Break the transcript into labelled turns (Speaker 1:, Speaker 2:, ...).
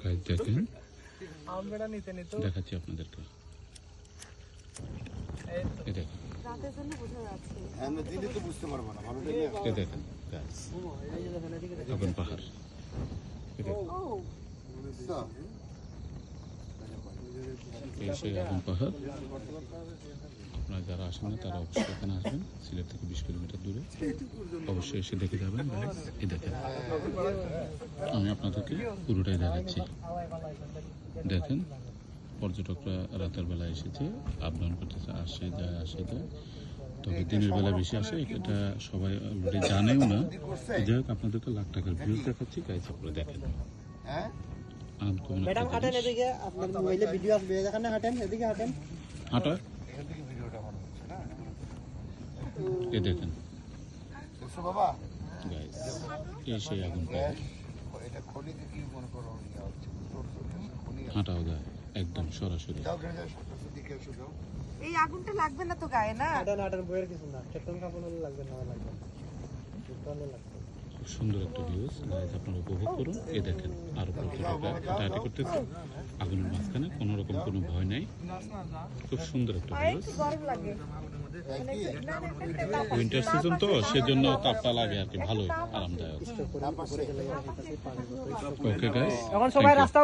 Speaker 1: Guys দেখেন, দেখাচ্ছি আপনাদেরকে। এই দেখেন, এই দেখেন গাইস, আগুন পাহাড়। এই দেখেন, এই সেই আগুন পাহাড়। আপনারা যারা আসেন না তারা অবশ্যই এখানে আসবেন। সিলেট থেকে 20 কিলোমিটার দূরে, অবশ্যই এসে দেখে যাবেন গাইস। এই দেখেন, আমি আপনাদেরকে পুরোটাই দেখাচ্ছি। দেখেন, পর্যটকরা রাতের বেলা এসেছে, আপ ডাউন করতেছে, আসে যায়। তবে দিনের বেলা বেশি আসে, এটা সবাই অলরেডি জানেও না। যাই হোক, আপনাদেরকে লাখ টাকার ভিউজ দেখাচ্ছি গাইস, আপনারা দেখেন।
Speaker 2: ম্যাডাম হাঁটেন এদিকে, আপনার মোবাইলে ভিডিও আসবে, দেখেন না, হাঁটেন এদিকে, হাঁটেন,
Speaker 1: হাঁটা। এই দেখেন গাইস, এই সেই আগুন পাহাড়। হাঁটাও যায় একদম সরাসরি।
Speaker 3: এই আগুনটা লাগবে না তো গায়ে, না?
Speaker 2: হাঁটেন, বইয়ের কিছু না, চেতন কাপড় লাগবে না, লাগবে
Speaker 1: খুব সুন্দর একটা ভিউজ গাইস, আপনারা উপভোগ করুন। এই দেখেন, আরো পর্যটকরা হাঁটাহাঁটি করতেছে আগুনের মাঝখানে, কোনো রকম কোনো ভয় নাই। খুব সুন্দর একটা ভিউজ। উইন্টার সিজন তো, সেজন্য তাপটা লাগে আর কি, ভালোই আরামদায়ক। ওকে গাইস,
Speaker 2: এখন সবাই রাস্তা